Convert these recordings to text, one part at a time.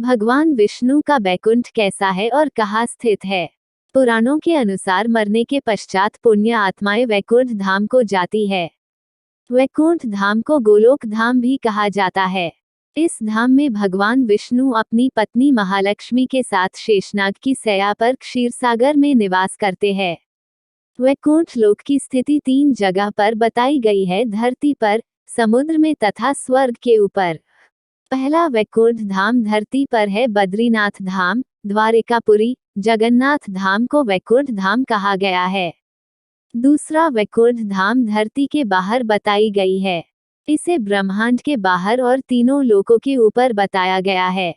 भगवान विष्णु का बैकुंठ कैसा है और कहाँ स्थित है? पुराणों के अनुसार मरने के पश्चात पुण्य आत्माएं वैकुंठ धाम को जाती है। वैकुंठ धाम को गोलोक धाम भी कहा जाता है। इस धाम में भगवान विष्णु अपनी पत्नी महालक्ष्मी के साथ शेषनाग की सैया पर क्षीरसागर में निवास करते हैं। वैकुंठ लोक की स्थिति 3 जगह पर बताई गई है: धरती पर, समुद्र में तथा स्वर्ग के ऊपर। पहला वैकुंठ धाम धरती पर है। बद्रीनाथ धाम, द्वारिकापुरी, जगन्नाथ धाम को वैकुंठ धाम कहा गया है। दूसरा वैकुंठ धाम धरती के बाहर बताई गई है। इसे ब्रह्मांड के बाहर और तीनों लोकों के ऊपर बताया गया है।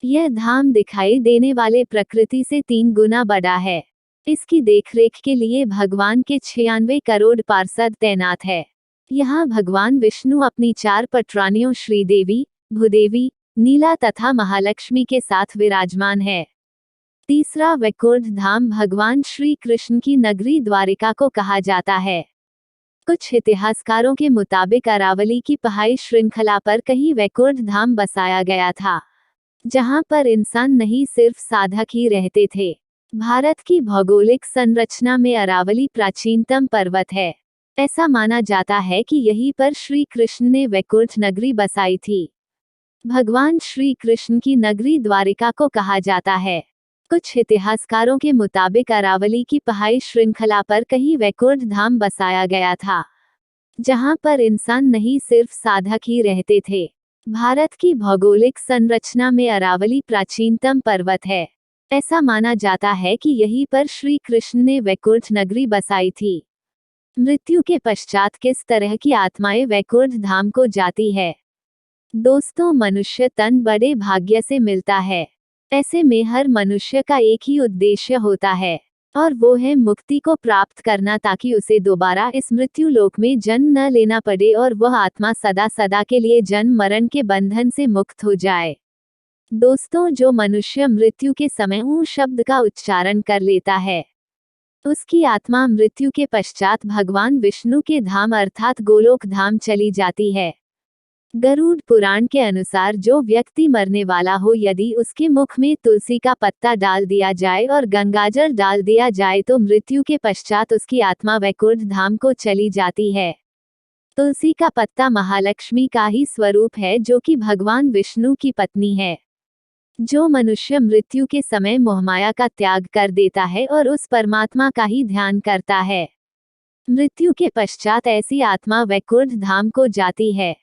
यह धाम दिखाई देने वाले प्रकृति से 3 गुना बड़ा है। इसकी देखरेख के लिए भगवान के 96 करोड़ पार्षद तैनात है। यहाँ भगवान विष्णु अपनी 4 पटरानियों श्रीदेवी, भूदेवी, नीला तथा महालक्ष्मी के साथ विराजमान है। तीसरा वैकुंठ धाम भगवान श्री कृष्ण की नगरी द्वारिका को कहा जाता है। कुछ इतिहासकारों के मुताबिक अरावली की पहाड़ी श्रृंखला पर कहीं वैकुंठ धाम बसाया गया था, जहां पर इंसान नहीं सिर्फ साधक ही रहते थे। भारत की भौगोलिक संरचना में अरावली प्राचीनतम पर्वत है। ऐसा माना जाता है कि यहीं पर श्री कृष्ण ने वैकुंठ नगरी बसाई थी। भगवान श्री कृष्ण की नगरी द्वारिका को कहा जाता है। कुछ इतिहासकारों के मुताबिक अरावली की पहाड़ी श्रृंखला पर कहीं वैकुंठ धाम बसाया गया था, जहां पर इंसान नहीं सिर्फ साधक ही रहते थे। भारत की भौगोलिक संरचना में अरावली प्राचीनतम पर्वत है। ऐसा माना जाता है कि यहीं पर श्री कृष्ण ने वैकुंठ नगरी बसाई थी। मृत्यु के पश्चात किस तरह की आत्माएं वैकुंठ धाम को जाती है? दोस्तों, मनुष्य तन बड़े भाग्य से मिलता है। ऐसे में हर मनुष्य का एक ही उद्देश्य होता है, और वो है मुक्ति को प्राप्त करना, ताकि उसे दोबारा इस मृत्यु लोक में जन्म न लेना पड़े और वह आत्मा सदा सदा के लिए जन्म मरण के बंधन से मुक्त हो जाए। दोस्तों, जो मनुष्य मृत्यु के समय ऊ शब्द का उच्चारण कर लेता है, उसकी आत्मा मृत्यु के पश्चात भगवान विष्णु के धाम अर्थात गोलोक धाम चली जाती है। गरुड़ पुराण के अनुसार जो व्यक्ति मरने वाला हो, यदि उसके मुख में तुलसी का पत्ता डाल दिया जाए और गंगाजल डाल दिया जाए तो मृत्यु के पश्चात उसकी आत्मा वैकुंठ धाम को चली जाती है। तुलसी का पत्ता महालक्ष्मी का ही स्वरूप है, जो कि भगवान विष्णु की पत्नी है। जो मनुष्य मृत्यु के समय मोहमाया का त्याग कर देता है और उस परमात्मा का ही ध्यान करता है, मृत्यु के पश्चात ऐसी आत्मा वैकुंठ धाम को जाती है।